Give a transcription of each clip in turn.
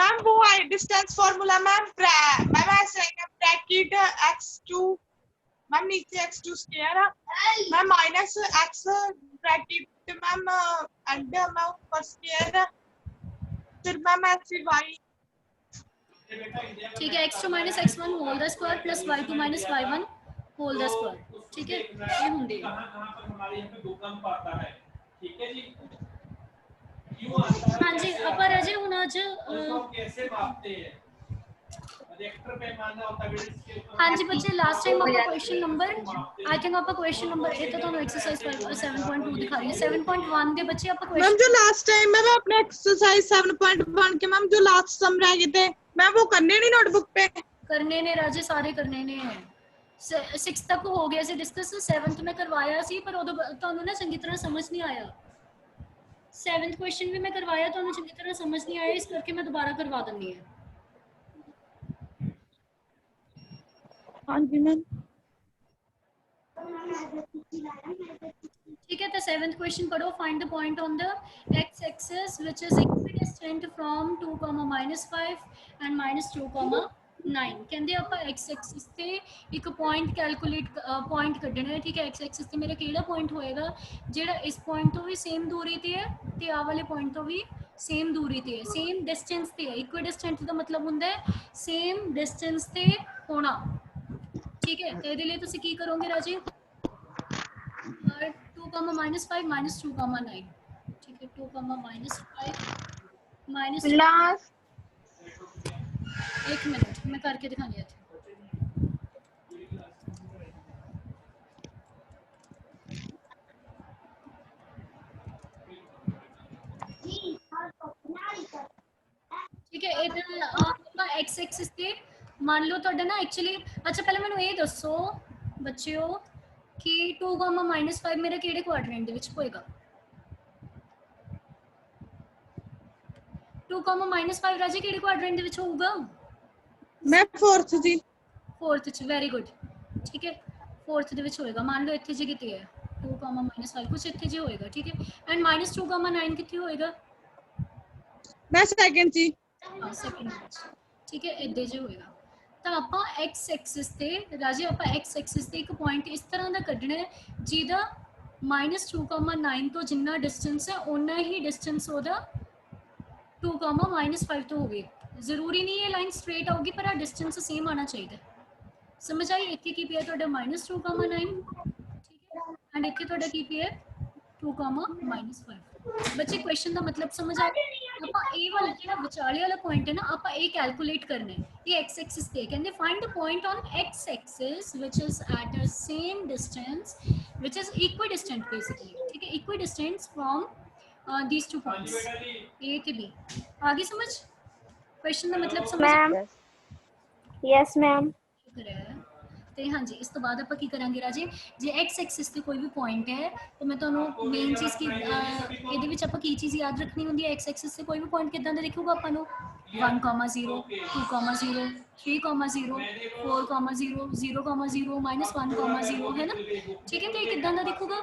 Ma'am वो है distance formula ma'am ma'am ऐसे है ब्रैकेट x2 मैम नीचे x2 square ma'am minus x bracket ma'am and ma'am ऊपर स्क्वायर फिर मैम ऐसे y ठीक है, x2 minus x1 whole the square plus y2 minus y1 whole the square. ठीक है, ये होंगे कहां पर हमारे यहां पे भूकंप आता है। ठीक है जी, हाँ जी। अपर अजय हुन आज कैसे मापते हैं रिएक्टर पैमाना होता है। हाँ जी बच्चे, लास्ट टाइम आपका क्वेश्चन नंबर आई थिंक आपका क्वेश्चन नंबर ए तो एक्सरसाइज 7.2 दिखा रही है। 7.1 के बच्चे आपका मैम क्वेश्चन जो लास्ट टाइम मैम अपने एक्सरसाइज 7.1 के मैम जो लास्ट सम रह गए थे मैम वो करने नहीं नोटबुक पे करने ने राजे सारे करने ने 6 तक हो गया सी डिस्कस 7th में करवाया सी पर उदो ਤੁਹਾਨੂੰ ना चंगी तरह समझ नहीं आया। 7th क्वेश्चन भी मैं करवाया ਤੁਹਾਨੂੰ चंगी तरह समझ नहीं आया, इस करके मैं दोबारा करवा दनी है। हाँ जी मैम। ठीक है, तो 7th क्वेश्चन पढ़ो। Find the point on the x axis which is equidistant from 2, -5 and -2, 9 ਕਹਿੰਦੇ ਆਪਾਂ x एक्सिस ਤੇ ਇੱਕ ਪੁਆਇੰਟ ਕੈਲਕੂਲੇਟ ਪੁਆਇੰਟ ਕੱਢਣਾ ਹੈ। ਠੀਕ ਹੈ, x एक्सिस ਤੇ ਮੇਰਾ ਕਿਹੜਾ ਪੁਆਇੰਟ ਹੋਏਗਾ ਜਿਹੜਾ ਇਸ ਪੁਆਇੰਟ ਤੋਂ ਵੀ ਸੇਮ ਦੂਰੀ ਤੇ ਹੈ ਤੇ ਆ ਵਾਲੇ ਪੁਆਇੰਟ ਤੋਂ ਵੀ ਸੇਮ ਦੂਰੀ ਤੇ ਹੈ, ਸੇਮ ਡਿਸਟੈਂਸ ਤੇ ਹੈ। ਇਕੁਇਡਿਸਟੈਂਟ ਦਾ ਮਤਲਬ ਹੁੰਦਾ ਹੈ ਸੇਮ ਡਿਸਟੈਂਸ ਤੇ ਹੋਣਾ। ठीक है, तो ਇਹਦੇ ਲਈ ਤੁਸੀਂ ਕੀ ਕਰੋਗੇ ਰਾਜੇ 2, -5 -2, 9। ठीक है, 2, -5 -2 एक मिनट मैं करके दिखानी है। ठीक है, इधर आपका x एक्सिस ਤੇ मान लो ਤੁਹਾਡਾ ਨਾ ਐਕਚੁਅਲੀ ਅੱਛਾ ਪਹਿਲਾਂ ਮੈਨੂੰ ਇਹ ਦੱਸੋ ਬੱਚਿਓ ਕਿ 2, -5 ਮੇਰੇ ਕਿਹੜੇ ਕੁਆਡਰੈਂਟ ਦੇ ਵਿੱਚ ਹੋਏਗਾ। 2, -5 ਰਾਜੇ ਕਿਹੜੇ ਕੁਆਡਰੈਂਟ ਦੇ ਵਿੱਚ ਹੋਊਗਾ। मैं फोर्थ जी। फोर्थ च वेरी गुड। ठीक है, फोर्थ ਦੇ ਵਿੱਚ ਹੋਏਗਾ। मान लो ਇੱਥੇ ਜੇ ਕਿਤੇ ਹੈ 2, -5 ਕੁਝ ਇੱਥੇ ਜੇ ਹੋਏਗਾ। ਠੀਕ ਹੈ, ਐਂਡ -2, 9 ਕਿੱਥੇ ਹੋਏਗਾ। मैं सेकंड जी। ਹਾਂ ਸੈਕਿੰਡ ਵਿੱਚ। ਠੀਕ ਹੈ, ਇੱਦੇ ਜੇ ਹੋਏਗਾ। ਤਾਂ ਆਪਾਂ x ਐਕਸਿਸ ਤੇ ਰਾਜੇ ਆਪਾਂ x ਐਕਸਿਸ ਤੇ ਇੱਕ ਪੁਆਇੰਟ ਇਸ ਤਰ੍ਹਾਂ ਦਾ ਕੱਢਣਾ ਹੈ ਜਿਹਦਾ -2, 9 ਤੋਂ ਜਿੰਨਾ ਡਿਸਟੈਂਸ ਹੈ ਉਨਾ ਹੀ ਡਿਸਟੈਂਸ ਉਹਦਾ 2, -5 ਤੋਂ ਹੋਵੇ। ਜ਼ਰੂਰੀ ਨਹੀਂ ਇਹ ਲਾਈਨ ਸਟ੍ਰੇਟ ਆਊਗੀ ਪਰ ਆ ਡਿਸਟੈਂਸ ਸੇਮ ਆਣਾ ਚਾਹੀਦਾ। ਸਮਝ ਆਈ। ਇੱਥੇ ਕੀ ਪਿਆ ਤੁਹਾਡਾ -2, 9। ਠੀਕ ਹੈ, ਐਂਡ ਇੱਥੇ ਤੁਹਾਡਾ ਕੀ ਪਿਆ 2, -5। ਬੱਚੇ ਕੁਐਸਚਨ ਦਾ ਮਤਲਬ ਸਮਝ ਆ ਗਿਆ। ਆਪਾਂ ਇਹ ਵਾਲਾ ਜਿਹੜਾ ਵਿਚਾਲੇ ਵਾਲਾ ਪੁਆਇੰਟ ਹੈ ਨਾ ਆਪਾਂ ਇਹ ਕੈਲਕੂਲੇਟ ਕਰਨਾ ਹੈ। ਇਹ x ਐਕਸਿਸ ਤੇ ਕਹਿੰਦੇ find the point on x axis which is at a same distance which is equidistant basically. ਠੀਕ ਹੈ, equidistance from these two points A ਤੇ B। आ गई समझ क्वेश्चन का मतलब समझ मैम। Yes ma'am. शुक्र है। ਤੇ ਹਾਂਜੀ ਇਸ ਤੋਂ ਬਾਅਦ ਆਪਾਂ ਕੀ ਕਰਾਂਗੇ ਰਾਜੇ ਜੇ x ਐਕਸਿਸ ਤੇ ਕੋਈ ਵੀ ਪੁਆਇੰਟ ਹੈ ਤਾਂ ਮੈਂ ਤੁਹਾਨੂੰ ਮੇਨ ਚੀਜ਼ ਕੀ ਇਹਦੇ ਵਿੱਚ ਆਪਾਂ ਕੀ ਚੀਜ਼ ਯਾਦ ਰੱਖਣੀ ਹੁੰਦੀ ਹੈ। x ਐਕਸਿਸ ਤੇ ਕੋਈ ਵੀ ਪੁਆਇੰਟ ਕਿਦਾਂ ਦਾ ਦਿਖੂਗਾ ਆਪਾਂ ਨੂੰ 1, 0, 2, 0, 3, 0, 4, 0, 0, 0, -1, 0 है ना। ठीक है, तो ये ਕਿਦਾਂ ਦਾ ਦਿਖੂਗਾ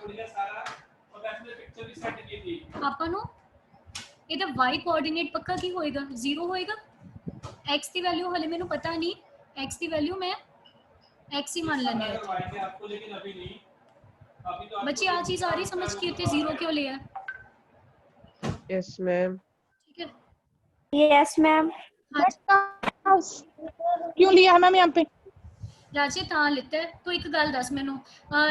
ਆਪਾਂ ਨੂੰ ਇਹਦਾ y ਕੋਆਰਡੀਨੇਟ ਪੱਕਾ ਕੀ ਹੋਏਗਾ 0 ਹੋਏਗਾ। x ਦੀ ਵੈਲਿਊ ਹਲੇ ਮੈਨੂੰ ਪਤਾ ਨਹੀਂ, x ਦੀ ਵੈਲਿਊ मैं x ही मान लेने बच्चे आ चीज आ रही समझ के थे 0 क्यों लिया। Yes ma'am. ठीक है, यस मैम। क्यों लिया है मैम यहाँ पे राजे ਤਾਂ ਲਿੱਤਾ तो एक गल दस मैनू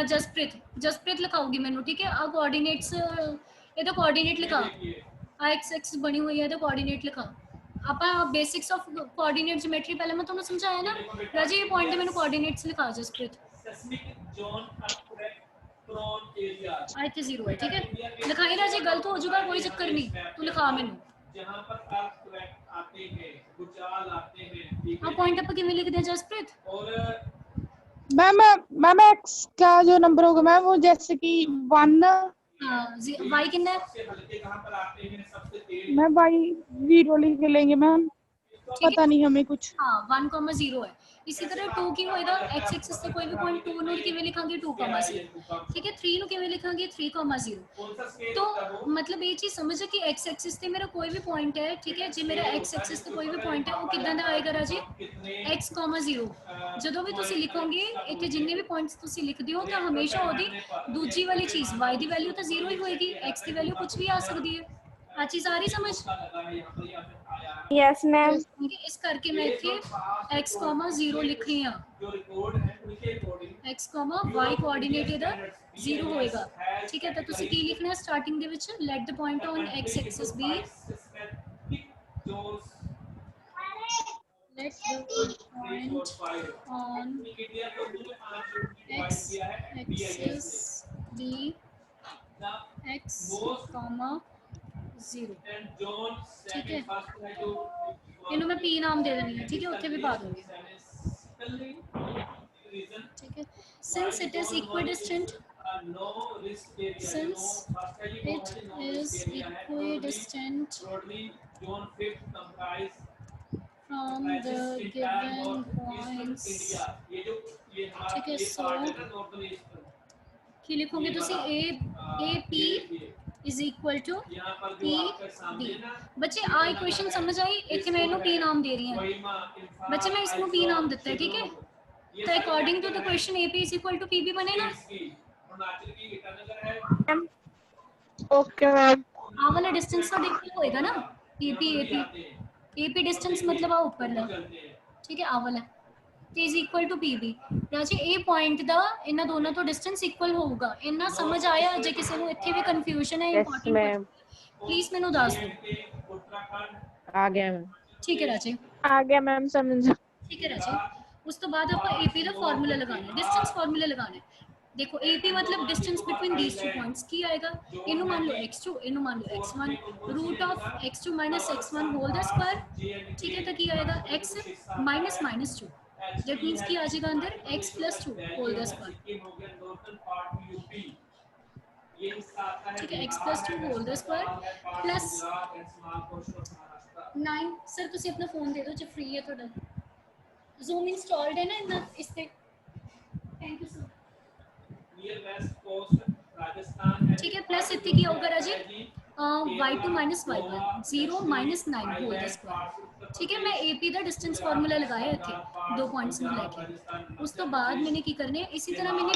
जसप्रीत लिखाओगी मैनू। ठीक है, आ कोऑर्डिनेट्स ਇਹਦਾ कोऑर्डिनेट लिखा आ x एक्सिस बनी हुई है ਇਹਦਾ कोऑर्डिनेट लिखा। ਆਪਾਂ बेसिक्स ऑफ कोऑर्डिनेट ज्योमेट्री पहले मैं ਤੁਹਾਨੂੰ ਸਮਝਾਇਆ ਨਾ ਰਾਜੇ ਇਹ ਪੁਆਇੰਟ ਦੇ ਮੈਨੂੰ ਕੋਆਰਡੀਨੇਟਸ ਲਿਖਾ ਜਸਪ੍ਰੀਤ। ਆ ਇੱਥੇ 0 है। ठीक है, लिखाई राजे गलत हो जाएगा कोई चक्कर नहीं, तू लिखा मैनू जहां पर अर्थक्वेक आते हैं भूचाल आते हैं। हां पॉइंट आप किਵੇਂ लिखते हैं जसप्रीत। और मैम x का जो नंबर होगा मैम वो जैसे कि 1 y कितना है मैम y 0 लिख के लेंगे मैम पता नहीं हमें कुछ। हाँ 1, 0 है इसी तरह 2 की होएगा x एक्सिस ਤੇ ਕੋਈ ਵੀ ਪੁਆਇੰਟ 2 ਨੂੰ ਕਿਵੇਂ ਲਿਖਾਂਗੇ 2,0 ਠੀਕ ਹੈ 3 ਨੂੰ ਕਿਵੇਂ ਲਿਖਾਂਗੇ 3,0 तो मतलब ये चीज समझ कि x एक्सिस ਤੇ ਮੇਰਾ ਕੋਈ ਵੀ ਪੁਆਇੰਟ ਹੈ ਠੀਕ ਹੈ ਜੇ ਮੇਰਾ x एक्सिस ਤੇ ਕੋਈ ਵੀ ਪੁਆਇੰਟ ਹੈ ਉਹ ਕਿਦਾਂ ਦਾ ਆਏਗਾ ਰਾਜੇ x, 0 ਜਦੋਂ ਵੀ ਤੁਸੀਂ ਲਿਖੋਗੇ ਇੱਥੇ ਜਿੰਨੇ ਵੀ ਪੁਆਇੰਟਸ ਤੁਸੀਂ ਲਿਖਦੇ ਹੋ ਤਾਂ ਹਮੇਸ਼ਾ ਉਹਦੀ ਦੂਜੀ ਵਾਲੀ ਚੀਜ਼ y ਦੀ ਵੈਲਿਊ ਤਾਂ 0 ਹੀ ਹੋਏਗੀ x ਦੀ ਵੈਲਿਊ ਕੁਝ ਵੀ ਆ ਸਕਦੀ ਹੈ ਆ ਚੀਜ਼ ਆ ਰਹੀ समझ Yes, ma'am. इस करके मैं इथे x, 0 लिख रही हूं x, y कोऑर्डिनेट ਇਹਦਾ 0 ਹੋਏਗਾ ਠੀਕ ਹੈ ਤਾਂ ਤੁਸੀਂ ਕੀ ਲਿਖਣਾ ਹੈ ਸਟਾਰਟਿੰਗ ਦੇ ਵਿੱਚ light the point on x Axis B let the point on x axis be x, 0 ठीक है इन्हों मैं p नाम दे देनी है ठीक है उत्थे भी पा दूंगी ठीक है since it is equidistant from the given points ठीक है so की लिखोगे तुसी a p is equal to p b बच्चे आ इक्वेशन समझ आई इथे मैं इन्हों p नाम दे रही हूं बच्चे मैं इसको p नाम देता है ठीक है तो according to the question ap is equal to pb बनेगा ओके मैम आ वाला डिस्टेंस का देखो होएगा ना ap डिस्टेंस मतलब आ ऊपर ला ठीक है आ वाला ਤੇ इज इक्वल टू pb ਰਾਜੀ ਇਹ ਪੁਆਇੰਟ ਦਾ ਇਹਨਾਂ ਦੋਨਾਂ ਤੋਂ ਡਿਸਟੈਂਸ ਇਕੁਅਲ ਹੋਊਗਾ ਇੰਨਾ ਸਮਝ ਆਇਆ ਜੇ ਕਿਸੇ ਨੂੰ ਇੱਥੇ ਵੀ ਕਨਫਿਊਜ਼ਨ ਹੈ Yes, ma'am. प्लीज ਮੈਨੂੰ ਦੱਸ ਦਿਓ आ गया मैम. ठीक है राजे आ गया मैम समझ ठीक है राजे उस तो बाद ਆਪਾਂ AP ਦਾ ਫਾਰਮੂਲਾ ਲਗਾਣਾ ਹੈ ਡਿਸਟੈਂਸ ਫਾਰਮੂਲਾ ਲਗਾਣਾ ਹੈ देखो AP मतलब distance between these two points की आएगा इनु मान लो x2 इनु मान लो x1 root of x2 minus x1 whole the square ठीक है तो की आएगा x minus minus 2 that means की आ जाएगा अंदर x plus 2 whole the square ठीक है x plus 2 whole the square plus 9 sir ਤੁਸੀਂ अपना फोन दे दो जो फ्री है ਤੁਹਾਡਾ Zoom इंस्टॉल्ड है ना इतना इस पे थैंक यू सर ठीक है प्लस इतनी की होगा राजे y2 minus y1 0 minus 9 whole the square ठीक है मैं AP ਦਾ डिस्टेंस फार्मूला लगाया ਇੱਥੇ दो पॉइंट्स ਨੂੰ ਲੈ ਕੇ ਉਸ ਤੋਂ ਬਾਅਦ ਮੈंने ਕੀ ਕਰਨੇ ਇसी तरह मैंने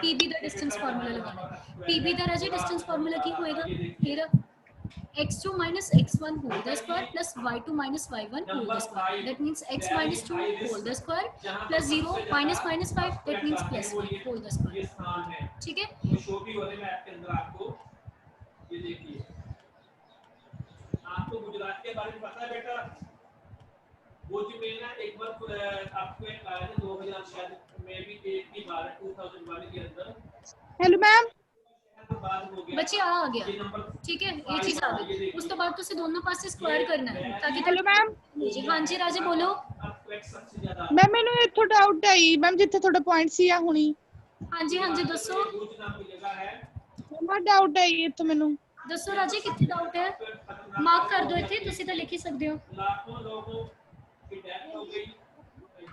PB ਦਾ डिस्टेंस फार्मूला लगाना PB ਦਾ ਰਾਜੇ डिस्टेंस फार्मूला ਕੀ ਹੋਏਗਾ ਇਹਦਾ x2 minus x1 whole the square plus y2 minus y1 whole the square that means x minus 2 whole the square plus 0 minus minus 5 that means plus 1 whole the square ठीक है छोटी वाले map के अंदर आपको ये देखिए आपको गुजरात के बारे में पता है बेटा वो जो मैं ना एक बार आपको एक आया था 2000 शायद मे भी एक की बार 2001 के अंदर हेलो मैम बच्चे आ गया ठीक है ये चीज आ गई उस तो बाद तुसी दोनों पासे स्क्वायर करना है ताकि हेलो मैम हां जी राजे बोलो मैम मैंने इथों डाउट आई मैम जिथे थोड़ा पॉइंट सी आ हुनी हां जी दसो मैं डाउट आई इथों मेनू दसो राजे कितने डाउट है मार्क कर दो इथे तुसी तो लिख ही सकते हो लाखों लोगों की डेथ हो गई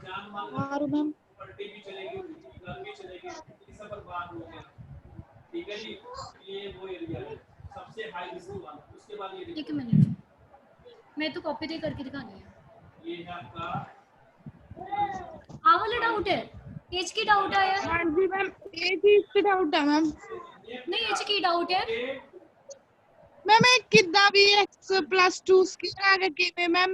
जान माल और मैम प्रॉपर्टी भी चलेगी घर भी चलेगी सब बर्बाद हो गया ठीक है जी ये वो एरिया है सबसे हाई रिस्क वाला उसके बाद ये एक मिनट मैं तो कॉपी दे करके दिखानी है ये है आपका आ वाला डाउट है एज की डाउट आया हां जी मैम ये चीज पे डाउट है मैम नहीं एज की डाउट है मैम एक कितना भी x + 2 स्क्वायर आगे किਵੇਂ मैम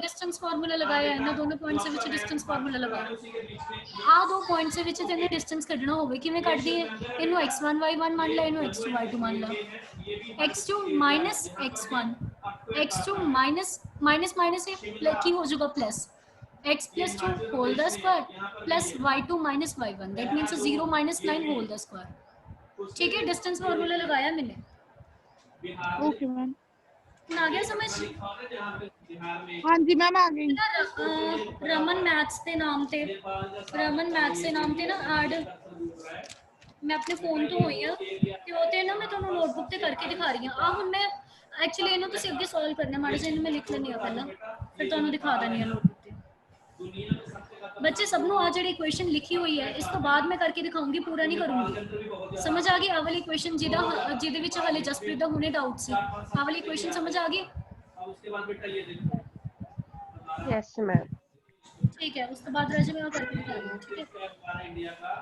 डिस्टेंस फार्मूला लगाया है ना दोनों पॉइंट्स ਦੇ ਵਿੱਚ डिस्टेंस फार्मूला लगाया ਆ ਦੋ ਪੁਆਇੰਟਸ ਦੇ ਵਿੱਚ ਤੈਨੂੰ ਡਿਸਟੈਂਸ ਕੱਢਣਾ ਹੋਵੇ ਕਿਵੇਂ ਕੱਢਦੀ ਹੈ ਇਹਨੂੰ x1 y1 ਮੰਨ ਲੈ ਇਹਨੂੰ x2 y2 ਮੰਨ ਲੈ x2 x1 x2 माइनस की हो जाएगा plus x + 2 whole the square plus y2 - y1 that means 0 - 9 whole the square ठीक है डिस्टेंस फार्मूला लगाया मैंने ओके मैम आ गया समझ हाँ जी मैम आ गई रमन मैथ्स के नाम ते ना ऐड मैं अपने फोन तो हुई हां ते ओ ते ना मैं ਤੁਹਾਨੂੰ ਨੋਟਬੁੱਕ ਤੇ ਕਰਕੇ ਦਿਖਾ ਰਹੀ ਹਾਂ ਆ ਹੁਣ ਮੈਂ ਐਕਚੁਅਲੀ ਇਹਨੂੰ ਤੁਸੀਂ ਅੱਗੇ ਸੋਲਵ ਕਰਨਾ ਮਾੜਾ ਜਿਹਾ ਇਹਨੂੰ ਮੈਂ ਲਿਖ ਲੈਣੀ ਆ ਪਹਿਲਾਂ ਫਿਰ ਤੁਹਾਨੂੰ ਦਿਖਾ ਦਨੀ ਆ ਨੋਟਬੁੱਕ ਤੇ दुनिया में सबसे खतरनाक बच्चे सब नु आ ਜਿਹੜੀ ਇਕੁਏਸ਼ਨ ਲਿਖੀ ਹੋਈ ਹੈ ਇਸ ਤੋਂ ਬਾਅਦ ਮੈਂ ਕਰਕੇ ਦਿਖਾਉਂਗੀ, ਪੂਰਾ ਨਹੀਂ ਕਰੂੰਗੀ। ਸਮਝ ਆ ਗਈ? ਆ ਵਾਲੀ ਇਕੁਏਸ਼ਨ ਜਿਹਦੇ ਵਿੱਚ ਹਲੇ ਜਸਪ੍ਰੀਤ ਦਾ ਹੁਣੇ ਡਾਊਟ ਸੀ, ਆ ਵਾਲੀ ਇਕੁਏਸ਼ਨ ਸਮਝ ਆ ਗਈ? अब उसके बाद बेटा ये देखो यस मैम। ठीक है, उसके बाद राजे मैं करके दिखा रही हूँ। ठीक है, हमारा इंडिया का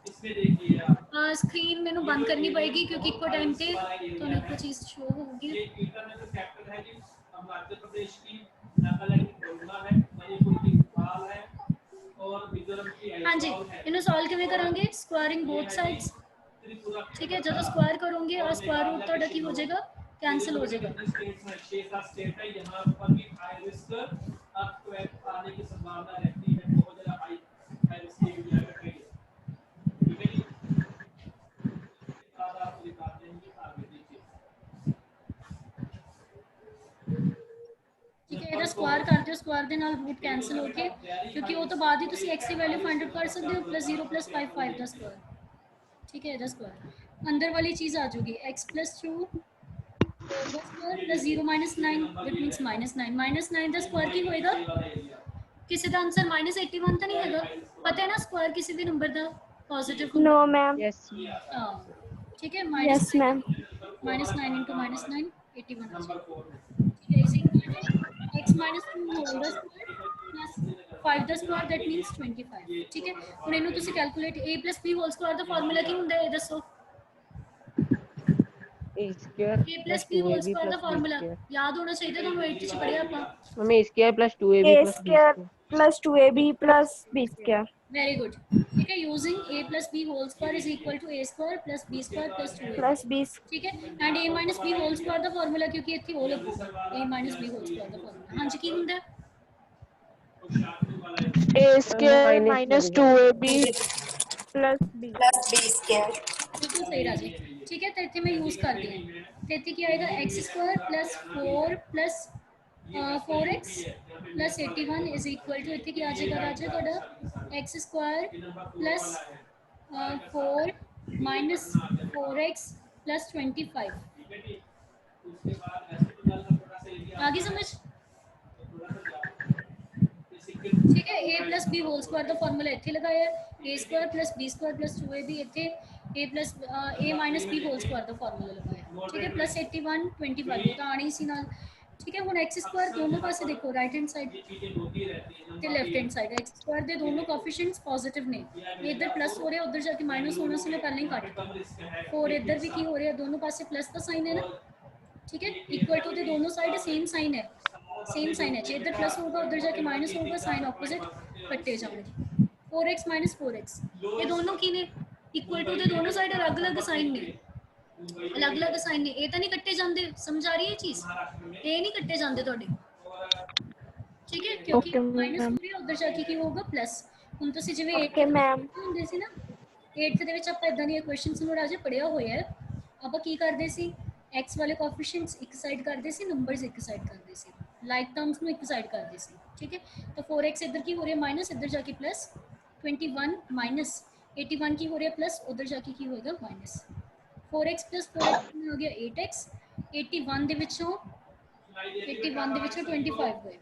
इसमें देखिए आप स्क्रीन मैंने बंद करनी पड़ेगी क्योंकि इको टाइम पे तो एक चीज शो होगी। ये इंटरनेशनल कैपिटल है जी अरुणाचल प्रदेश की, नागालैंड की कोलकाता है, मणिपुर की भोपाल है और मिजोरम की हाँ जी, इन्हें सॉल्व किवें करांगे? Squaring both sides. त्रिपुरा ठीक है, जब स्क्वायर करोगे और स्क्वायर रूट ਤੁਹਾਡਾ ਕੀ ਹੋ ਜਾਏਗਾ? कैंसिल हो जाएगा। स्टेट है यहाँ पर भी हाई रिस्क अर्थक्वेक आने की संभावना रहती है, बहुत ज्यादा हाई रिस्क एरिया है। ठीक है जी, अब आपको दिखाते हैं कि आगे देखिए। ठीक है, ਇਹਦਾ ਸਕੁਆਇਰ ਕਰਦੇ ਹੋ, ਸਕੁਆਇਰ ਦੇ ਨਾਲ ਰੂਟ ਕੈਨਸਲ ਹੋ ਕੇ, ਕਿਉਂਕਿ ਉਹ ਤੋਂ ਬਾਅਦ ਹੀ ਤੁਸੀਂ x ਦੀ ਵੈਲਿਊ ਫਾਈਂਡ ਆਊਟ ਕਰ ਸਕਦੇ ਹੋ, +0 + 5 5 ਦਾ ਸਕੁਆਇਰ। ठीक है, ਇਹਦਾ ਸਕੁਆਇਰ ਅੰਦਰ ਵਾਲੀ ਚੀਜ਼ ਆ ਜਾਊਗੀ x + 2 the square plus 0 minus 9 that means -9 the Square ਕੀ ਹੋਏਗਾ? ਕਿਸੇ ਦਾ ਆਨਸਰ -81 ਤਾਂ ਨਹੀਂ ਹੈਗਾ? पता है ना स्क्वायर किसी भी नंबर का पॉजिटिव? No, ma'am. यस ठीक है, Yes, ma'am. -9 into -9 81 आ जाएगा। ठीक है, इसी x minus 2 whole the square plus 5 the square that means 25। ठीक है, ਹੁਣ ਇਹਨੂੰ ਤੁਸੀਂ calculate a plus b whole square ਦਾ ਫਾਰਮੂਲਾ ਕੀ ਹੁੰਦਾ ਹੈ ਇਹ ਦੱਸੋ? A square a plus b whole square ਦਾ ਫਾਰਮੂਲਾ ਯਾਦ ਹੋਣਾ ਚਾਹੀਦਾ ਤੁਹਾਨੂੰ, 8th ਚ ਪੜਿਆ ਆਪਾਂ। मम्मी A square + 2ab A + b square plus 2ab plus b square. Very good. ठीक है, using a plus b whole square is equal to a square plus b square plus 2a Plus b square. ठीक है, and a minus b whole square ਦਾ formula ਕਿਉਂਕਿ ਇੱਥੇ ਹੋ ਲੱਗੂ a minus b whole square ਦਾ formula. ਹਾਂਜੀ, ਕੀ ਹੁੰਦਾ ਹੈ? A square minus 2ab Plus b. बिल्कुल सही राजी। ठीक है, तो इतने मैं यूज कर दी है, तो इतने क्या आएगा x² + 4 + 4x + 81 is equal to इतने क्या आ जाएगा राजे ਤੁਹਾਡਾ x² + 4 - 4x + 25। आगे समझ? ठीक है, a plus b whole square ਦਾ ਫਾਰਮੂਲਾ ਇੱਥੇ ਲਗਾਇਆ ਹੈ, a² + b² + 2ab ਇੱਥੇ a minus b whole square ਦਾ ਫਾਰਮੂਲਾ ਲਗਾਇਆ। ਠੀਕ ਹੈ, +81 25 ਤਾਂ ਆਣੀ ਸੀ ਨਾਲ। ठीक है, ਹੁਣ x² दोनों पासे देखो, राइट हैंड साइड ਤੇ ਲੈਫਟ हैंड साइड x² ਦੇ ਦੋਨੋਂ ਕੋਐਫੀਸ਼ੀਐਂਟਸ ਪੋਜ਼ਿਟਿਵ ਨੇ, ਇੱਧਰ ਪਲੱਸ ਹੋ ਰਿਹਾ ਉਧਰ ਜਾ ਕੇ ਮਾਈਨਸ ਹੋਣਾ ਸੀ, ਮੈਂ ਪਹਿਲਾਂ ਹੀ ਕੱਟ 4 ਇੱਧਰ ਵੀ ਕੀ ਹੋ ਰਿਹਾ, ਦੋਨੋਂ ਪਾਸੇ प्लस ਦਾ ਸਾਈਨ ਹੈ ਨਾ। ठीक है, इक्वल टू ਦੇ ਦੋਨੋਂ साइड सेम साइन है, सेम साइन है, जे इधर प्लस होगा उधर जाके माइनस होगा, साइन ऑपोजिट कट्टे जाएंगे। 4x - 4x ये दोनों की ने इक्वल टू ਦੇ ਦੋਨੋਂ साइड अलग अलग साइन ने, अलग अलग साइन ने, ਇਹ ਤਾਂ ਨਹੀਂ ਕੱਟੇ ਜਾਂਦੇ। ਸਮਝ ਆ ਰਹੀ ਹੈ ਚੀਜ਼? ਇਹ ਨਹੀਂ ਕੱਟੇ ਜਾਂਦੇ ਤੁਹਾਡੇ। ਠੀਕ ਹੈ, ਕਿਉਂਕਿ ਮਾਈਨਸ ਹੋ ਰਹੀ ਹੈ ਉਧਰ ਜਾ ਕੇ ਕੀ ਹੋਊਗਾ ਪਲੱਸ। ਹੁਣ ਤੁਸੀਂ ਜਿਵੇਂ 8 ਹੁੰਦੇ ਸੀ ਨਾ, 8th ਦੇ ਵਿੱਚ ਆਪਾਂ ਇਦਾਂ ਦੀਆਂ ਕੁਐਸਚਨਸ ਨੂੰ ਰਾਜੇ ਪੜਿਆ ਹੋਇਆ ਹੈ। ਆਪਾਂ ਕੀ ਕਰਦੇ ਸੀ, x ਵਾਲੇ ਕੋਐਫੀਸ਼ੀਐਂਟਸ ਇੱਕ ਸਾਈਡ ਕਰਦੇ ਸੀ, ਨੰਬਰਸ ਇੱਕ ਸਾਈਡ ਕਰਦੇ ਸੀ, ਲਾਈਕ ਟਰਮਸ ਨੂੰ ਇੱਕ ਸਾਈਡ ਕਰਦੇ ਸੀ। ठीक है, तो 4x इधर की हो रही है माइनस, इधर जाके प्लस, 21 माइनस 81 की हो रही है प्लस, उधर जाके की होएगा माइनस। 4x + 4x हो गया 8x, 81 ਦੇ ਵਿੱਚੋਂ 25 ਗਏ,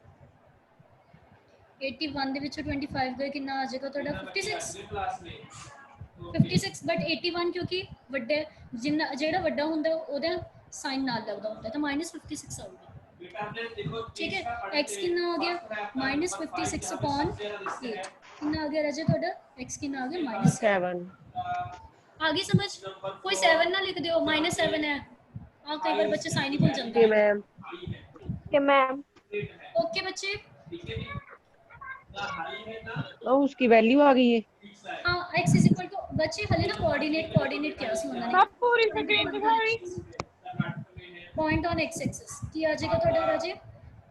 81 ਦੇ ਵਿੱਚੋਂ 25 ਗਏ, ਕਿੰਨਾ ਆ ਜਾਏਗਾ ਤੁਹਾਡਾ 56 ਬਟ 81 ਕਿਉਂਕਿ ਵੱਡੇ ਜਿੰਨਾ ਜਿਹੜਾ ਵੱਡਾ ਹੁੰਦਾ ਉਹਦਾ ਸਾਈਨ ਨਾਲ ਲੱਗਦਾ ਹੁੰਦਾ ਤਾਂ -56 ਆਊਗਾ। ठीक है, x कितना आ गया -56/8 कितना आ गया राजा ਤੁਹਾਡਾ x कितना आ गया -7। आगे समझ? कोई 7 ना लिख दियो, -7 है। हाँ, कई बार बच्चे साइन ही भूल जाते हैं। Ma'am Okay, ma'am. ओके बच्चे, उसकी वैल्यू आ गई है। हाँ x = बच्चे हले ना कोऑर्डिनेट क्या सी होना आप पूरी स्क्रीन दिखाई पॉइंट ऑन x एक्सिस की आ जाएगा ਤੁਹਾਡਾ ਰਾਜੇ।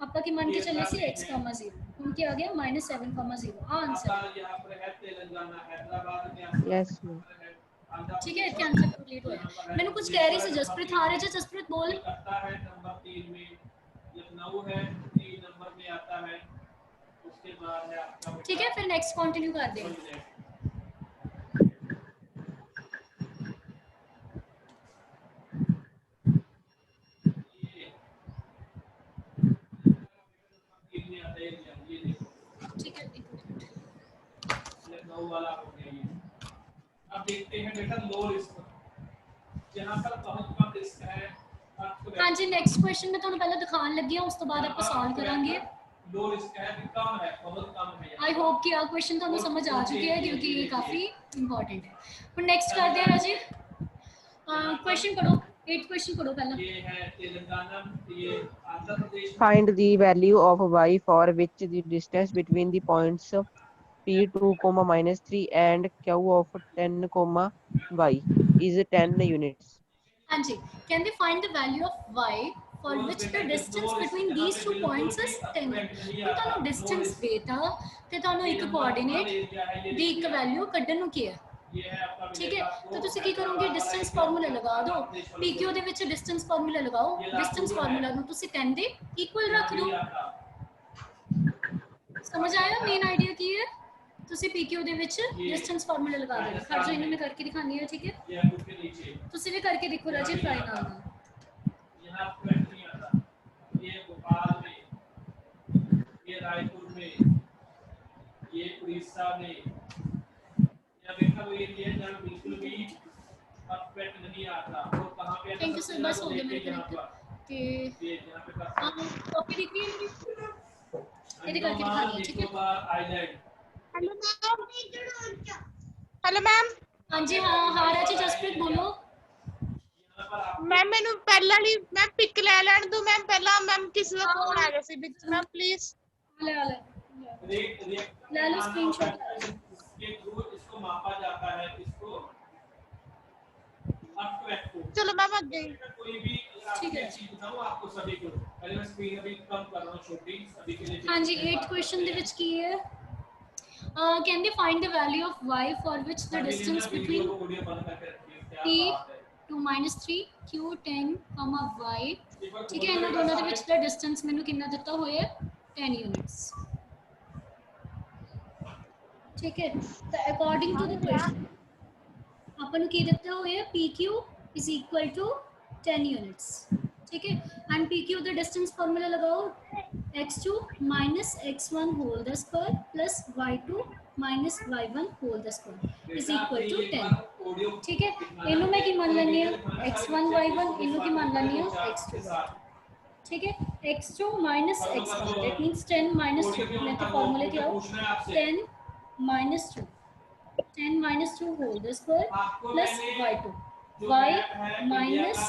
ਆਪਾਂ ਕੀ ਮੰਨ ਕੇ ਚੱਲੇ ਸੀ x, 0 ਹੁਣ ਕੀ ਆ ਗਿਆ -7,0 ਆ ਆंसर। यस ठीक है, इसका आंसर कंप्लीट होया। मैंने कुछ कह रही थी जसप्रीत, हाँ रे जसप्रीत बोल। नंबर 3 में लखनऊ है, 3 नंबर में आता है, उसके बाद है आपका। ठीक है, फिर नेक्स्ट कंटिन्यू कर दे। ठीक है, 9 वाला हो गया ये। अब देखते हैं बेटा लो रिस्क, जहां पर बहुत कम रिस्क है आपको। हाँ जी, नेक्स्ट क्वेश्चन में ਤੁਹਾਨੂੰ ਪਹਿਲਾਂ ਦਿਖਾਉਣ ਲੱਗੀ ਹਾਂ, ਉਸ ਤੋਂ ਬਾਅਦ ਆਪਾਂ ਸੋल्व ਕਰਾਂਗੇ। लो रिस्क है कि कम है, बहुत कम है। आई होप कि आप क्वेश्चन ਤੁਹਾਨੂੰ समझ आ चुके हैं क्योंकि ये काफी इंपॉर्टेंट है। ਹੁਣ नेक्स्ट करते हैं राजे, क्वेश्चन पढ़ो, 8 क्वेश्चन पढ़ो पहला। ये है तेलंगाना, ये Andhra Pradesh. Find the value of y for which the distance between the points P2, -3 and Q of 10, y is 10 units. हाँ जी, कहते find the value of y for which the distance between these two points is 10 units। तो ਤੁਹਾਨੂੰ distance देता ਤੇ ਤੁਹਾਨੂੰ ਇੱਕ coordinate ਦੀ ਇੱਕ value ਕੱਢਣ ਨੂੰ ਕੀ ਹੈ, ठीक है। तो तुसी की करोगे, डिस्टेंस फार्मूला लगा दो, PQ ਦੇ ਵਿੱਚ डिस्टेंस फार्मूला लगाओ, डिस्टेंस फार्मूला ਨੂੰ ਤੁਸੀਂ 10 ਦੇ ਇਕੁਅਲ ਰੱਖ ਦੋ। समझ आया मेन आइडिया की है? ਤੁਸੀਂ PQ ਦੇ ਵਿੱਚ डिस्टेंस फार्मूला लगा देना। खड़ जाओ, इन्हें मैं करके दिखानी है, ठीक है। ਤੁਸੀਂ भी करके देखो राजे, ट्राई ना करना। यहाँ पे नहीं आता, ये भोपाल में, ये रायपुर में, ये उड़ीसा में, या बेटा वो एरिया जहाँ बिल्कुल भी परफेक्ट नहीं आता, वो कहाँ पे? थैंक यू सर, बस हो गया मेरे कनेक्ट के। यहाँ पे हां, कॉपी दिख रही है मेरी, ये करके दिखानी है, ठीक है। आइलैंड। Hello ma'am. हाँ जी, हाँ हाँ राजे, जसप्रीत बोलो। मैम मैंने पहला ही मैम पिक ले लेने दो मैम, पहला मैम किसी का फोन आ गया सी बिच मैम, प्लीज ले लो स्क्रीनशॉट। के थ्रू इसको मापा जाता है, इसको चलो मैम आगे। कोई भी ठीक है। चीज बताऊं आपको सभी को, पहले मैं स्क्रीन अभी कम कर रहा हूं छोटी सभी के लिए। हाँ जी, 8 क्वेश्चन ਦੇ ਵਿੱਚ ਕੀ ਹੈ, ਕਹਿੰਦੇ find the value of y for which the distance between P to -3 Q 10, y, ठीक है। ਇਹਨਾਂ ਦੋਨਾਂ ਦੇ ਵਿੱਚ ਦਾ ਡਿਸਟੈਂਸ ਮੈਨੂੰ ਕਿੰਨਾ ਦਿੱਤਾ ਹੋਇਆ ਹੈ, 10 यूनिट्स, ठीक है। तो अकॉर्डिंग टू द क्वेश्चन अपन की ਦਿੱਤਾ ਹੋਇਆ है PQ is equal to 10 units, ठीक है। And PQ the distance formula लगाओ, x2 minus x1 whole the square plus y2 minus y1 whole the square is equal to 10, ठीक है। इन्हों में की मान लेनी है x1 y1, इन्हों की मान लेनी है x2, ठीक है। x2 minus x1 that means 10 minus 2, मैं तो फार्मूले क्या हो, 10 minus 2 whole the square plus y2, y minus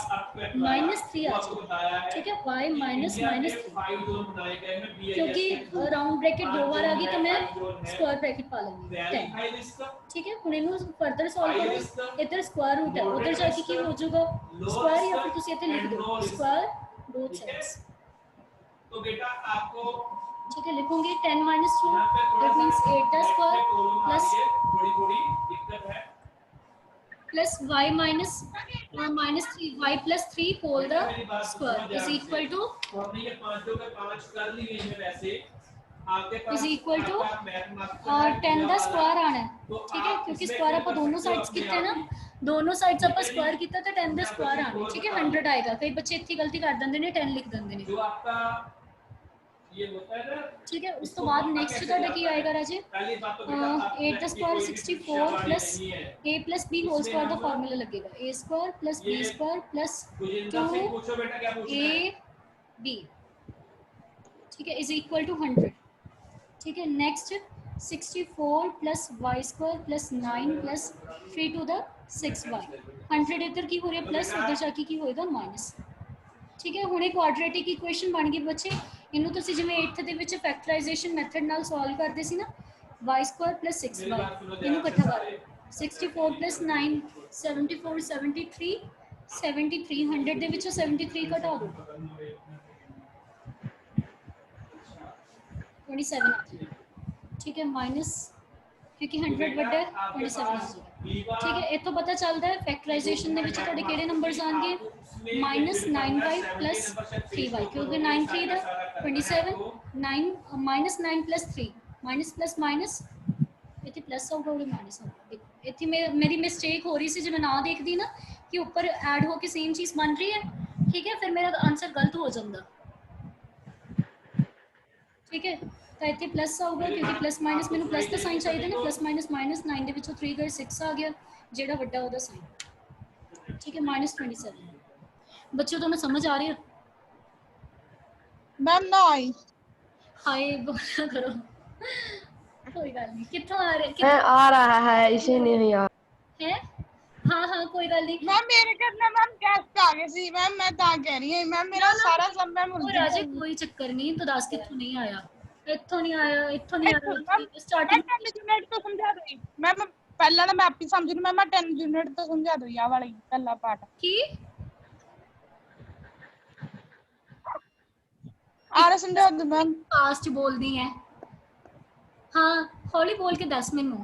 -3 आ जाएगा, ठीक है। y minus -3, क्योंकि राउंड ब्रैकेट 2 बार आ गई तो मैं स्क्वायर ब्रैकेट पा लूंगी 10, ठीक है। ਹੁਣ ਇਹਨੂੰ ਫਰਦਰ ਸੋਲਵ ਕਰੋ, ਇੱਧਰ स्क्वायर रूट है, उधर जाके ਕੀ ਹੋ ਜਾਊਗਾ स्क्वायर, या फिर ਤੁਸੀਂ ਇੱਥੇ ਲਿਖ ਦਿਓ स्क्वायर बोथ साइड्स, तो बेटा आपको ठीक है। लिखूंगी 10 minus 2 that means 8 का स्क्वायर प्लस थोड़ी दिक्कत है, plus y minus -3 y plus 3 whole the square is equal to हमने ये 5 2 का 5 कर लिए हैं, वैसे आपके पास is equal to 10 the square आना है, ठीक है। क्योंकि स्क्वायर आप दोनों साइड्स कितने ना, दोनों साइड्स आप स्क्वायर किया तो 10 ਦਾ स्क्वायर आना है, ठीक है। 100 आएगा, कई बच्चे इतनी गलती कर देंगे ने 10 लिख देंगे ने, जो आपका ये होता है ना, ठीक है। उस तो बाद नेक्स्ट ਤੁਹਾਡਾ ਕੀ ਆਏਗਾ ਰਾਜੇ, 8 ਦਾ square 64 plus a plus b whole square ਦਾ फार्मूला लगेगा, a square plus b square plus 2ab, ठीक है, is equal to 100, ठीक है। Next 64 plus y square plus 9 plus 3 to the 6y, 100 इधर की हो रही है प्लस, उधर जाके की होएगा माइनस, ठीक है। हुणे क्वाड्रेटिक इक्वेशन बन गई बच्चे, इन्हों तुसी जिवें 8th ਦੇ ਵਿੱਚ ਫੈਕਟਰਾਈਜੇਸ਼ਨ ਮੈਥਡ ਨਾਲ ਸੋਲਵ ਕਰਦੇ ਸੀ ਨਾ, y स्क्वायर plus 6y ਇਹਨੂੰ ਇਕੱਠਾ ਕਰ, 64 plus 9 74 73 73 100 ਦੇ ਵਿੱਚੋਂ 73 ਘਟਾ ਦਿਓ 27 आ जाएगा, ठीक है। माइनस क्योंकि 100 ਵੱਡਾ ਹੈ 27 आ जाएगा, ठीक है। इतों पता चलता है फैक्टराइजेशन ਦੇ ਵਿੱਚ ਤੁਹਾਡੇ ਕਿਹੜੇ ਨੰਬਰਸ ਆਣਗੇ, -9y plus 3y, क्योंकि 9 3 ਦਾ 27 9 -9 plus 3 माइनस प्लस माइनस इतने प्लस होगा और माइनस होगा, देखो इतनी मेरी मिस्टेक हो रही थी जब मैं ना देखती ना कि ऊपर ऐड होके सेम चीज़ बन रही है, ठीक है। फिर मेरा आंसर गलत हो जाता, ठीक है। ਤਾਂ ਇੱਥੇ ਪਲੱਸ ਆਊਗਾ ਕਿਉਂਕਿ ਪਲੱਸ ਮਾਈਨਸ ਮੈਨੂੰ ਪਲੱਸ ਦਾ ਸਾਈਨ ਚਾਹੀਦਾ ਨਾ, ਪਲੱਸ ਮਾਈਨਸ ਮਾਈਨਸ 9 ਦੇ ਵਿੱਚੋਂ 3 ਗਏ 6 ਆ ਗਿਆ, ਜਿਹੜਾ ਵੱਡਾ ਉਹਦਾ ਸਾਈਨ, ਠੀਕ ਹੈ, -27। ਬੱਚਿਓ ਤੁਹਾਨੂੰ ਸਮਝ ਆ ਰਹੀ ਹੈ? मैम ना आई ਹਾਏ ਬੋਲਾ ਕਰੋ, कोई गल नहीं। कित्थों आ रहे मैं आ रहा है, इसे नहीं आ है? हाँ हाँ कोई गल नहीं। मैम मेरे घर ना मैम गेस्ट आ गए सी मैम, मैं ता कह रही हूं मैम मेरा सारा सब मैम वो राजे कोई चक्कर नहीं, तो दस कित्थों नहीं आया, इत्थों नहीं आया, इत्थों नहीं आया, स्टार्टिंग 10 यूनिट तो समझा दो मैम, पहला ना मैं आप ही समझ रही, मैम 10 यूनिट तो समझा दो या वाला पहला पार्ट की आ रहा समझा दो मैम। फास्ट बोलदी है, हाँ हौली बोल के दस मैनू,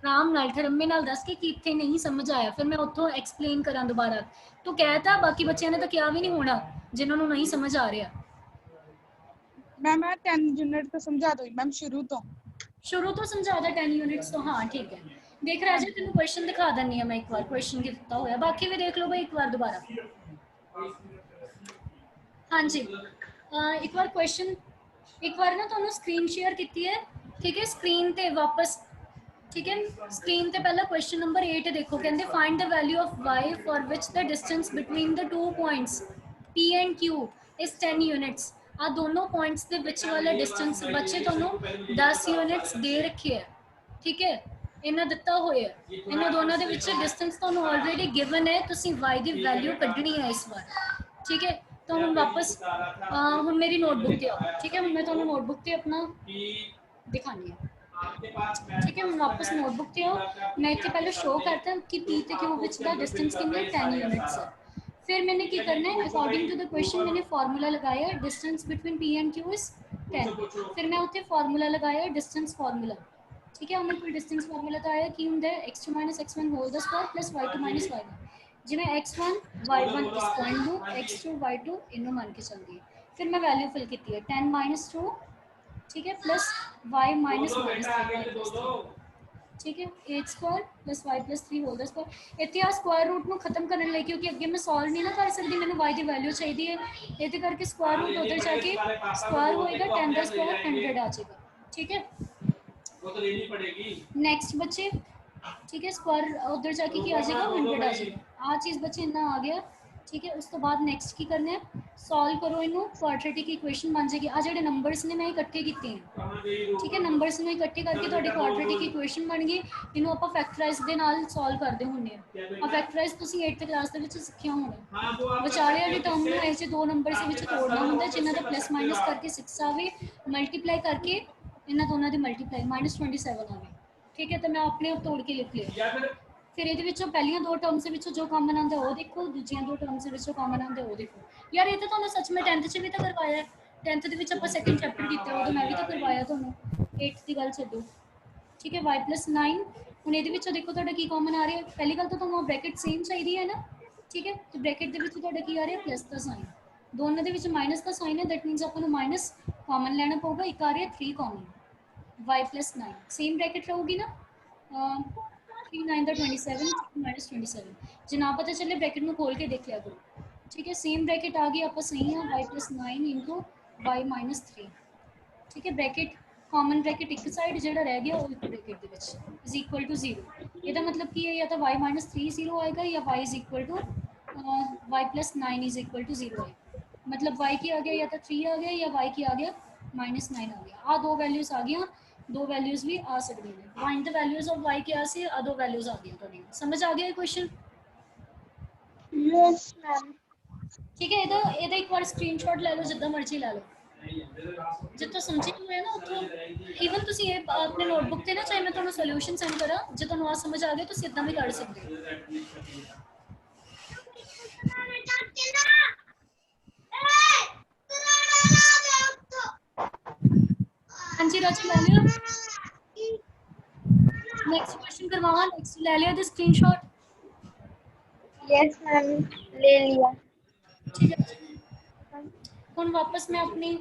आराम नाल ठरम्मे नाल दस के कित्थे नहीं समझ आया, फिर मैं उत्थों एक्सप्लेन करा दोबारा। तू कहता बाकी बच्चों ने तो क्या भी नहीं होना जिन्होंने नहीं समझ आ रहा। मैम 10 यूनिट तो समझा दो मैम, शुरू तो समझा दा 10 यूनिट्स तो, हाँ ठीक है। देख राजे तेन क्वेश्चन दिखा देनी है मैं एक बार, क्वेश्चन दिता होया, बाकी भी देख लो भाई एक बार दोबारा। हाँ जी एक बार क्वेश्चन, एक बार ना तुहानू स्क्रीन शेयर की है, ठीक है, स्क्रीन ते वापस, ठीक है, स्क्रीन ते पहला क्वेश्चन नंबर 8 देखो, कहते find the value of y for which the distance between the 2 points p and q is 10 units. आ दोनों पॉइंट्स के विच वाला डिस्टेंस बच्चे तुहानू 10 यूनिट्स दे रखे है, ठीक है, इन्हें दिता होया, इन्होंने दोनों के विच डिस्टेंस तुहानू ऑलरेडी गिवन है, तुसी y की वैल्यू कढ़नी है इस बार, ठीक है। तो हम वापस हम मेरी नोटबुक पे आओ, ठीक है, मैं तुहानू नोटबुक पे अपना दिखानी है, ठीक है, हम वापस नोटबुक पे आओ, मैं इतने पहले शो करता हूँ कि पी ते क्यू विच दा डिस्टेंस कितने 10 यूनिट्स है। फिर मैंने क्या करना है, अकॉर्डिंग टू द क्वेश्चन मैंने फार्मूला लगाया, distance between P and Q is 10, फिर मैं उत्थे फार्मूला लगाया डिस्टेंस फार्मूला, ठीक है, हमने कोई डिस्टेंस फार्मूला तो आया कि होंगे x2 - x1 whole the square plus y2 - y1, जिवें x1 y1 इस पॉइंट नू x2 y2 इनू मान के चल गई, फिर मैं वैल्यू फिल की है 10 - 2, ठीक है, प्लस y माइनस 3, ठीक है, 8 square plus y plus 3 whole the square. इत्थे आ स्क्वायर रूट नू खत्म करने लई, क्योंकि अगे मैं सॉल्व नहीं ना कर सकती, मैंने y की वैल्यू चाहिए है, इहदे करके स्क्वायर रूट उधर जाके स्क्वायर होएगा 10 का स्क्वायर 100 आ जाएगा, ठीक है, वो तो लेनी पड़ेगी। नेक्स्ट बच्चे, ठीक है, स्क्वायर उधर जाके की आ जाएगा 100 आ जाएगा, आ चीज़ बच्चे इतना आ गया, ठीक है। उस तो बाद नेक्स्ट की करना है, सॉल्व करो इनू, क्वाड्रेटिक इक्वेशन बन जाएगी। आ जेडे नंबर्स ने मैं इकट्ठे किए हैं, ठीक है, नंबर्स में इकट्ठे करके थोड़ी क्वाड्रेटिक इक्वेशन बन गई, इनू आप फैक्टराइज के नाल सॉल्व करते होंगे। आ फैक्टराइज तुसीं 8th क्लास के विच सिੱਖਿਆ होना, विचाले वाली टर्म नू ऐसे दो नंबर से विच तोड़ना होंदा, जिन्हां दा प्लस माइनस करके 6 आवे, मल्टीप्लाई करके इन्हां दोनों दी मल्टीप्लाई -27 आवे, ठीक है। तो मैं अपने आप तोड़ के लिख लिया, फिर ये पहलियां दो टर्म्स जो कॉमन आंदा वो देखो, दूजियां दो टर्म्स कॉमन आंदा वो देखो। यार ये तो तुहानू सच में 10th च भी तो करवाया है, 10th दे विच आपां सैकेंड चैप्टर कीता, उदों मैं भी तो करवाया तुहानू, 8th की गल छड्डो, ठीक है। y + 9 हुण इहदे विचों देखो तुहाडा की कॉमन आ रहा है, पहली गल तो तुहानू ब्रैकेट सेम चाहिए है ना, ठीक है, तो ब्रैकेट दे विच तुहाडा की आ रहा है प्लस का साइन, दोनों दे विच माइनस का साइन है, दैट मीनस आपां नू माइनस कॉमन लैना पऊगा, एक आ रहा है 3 कॉमन, y + 9 सेम ब्रैकेट रहूगी ना, 3 9 27 -27, जो ना पता चले ब्रैकेट में खोल के देख लिया करो, ठीक है। सेम ब्रैकेट आ गई आप सही है, y + 9 * y - 3, ठीक है, ब्रैकेट कॉमन ब्रैकेट एक साइड जो रह गया वो एक ब्रैकेट के विच इज इक्वल टू 0, ये मतलब कि या तो y - 3 0 आएगा या y = y + 9 = 0 आएगा, मतलब y की आ गया या तो 3 आ गया या y की आ गया -9 आ गया। आ दो वैल्यूज आ गई, दो वैल्यूज भी आ सकती हैं, find the values of y क्या से आ दो वैल्यूज आ गई थोड़ी, समझ आ गया क्वेश्चन? Yes ma'am. ठीक है, ਇਹਦਾ एक बार स्क्रीनशॉट ले लो, जिद्दां मर्जी ले लो, जितो समझी नहीं है ना उतो इवन तुसी ये अपने नोटबुक ते ना, चाहे मैं तुहानू सॉल्यूशन सेंड करा, जो तुहानू आ समझ आ गया तो इदां भी कर सकते हो। हाँ जी राजी ले लियो, नेक्स्ट क्वेश्चन करवावा, नेक्स्ट ले लिया द स्क्रीनशॉट, यस मैम, ले लिया। ठीक है। हुण वापस मैं अपनी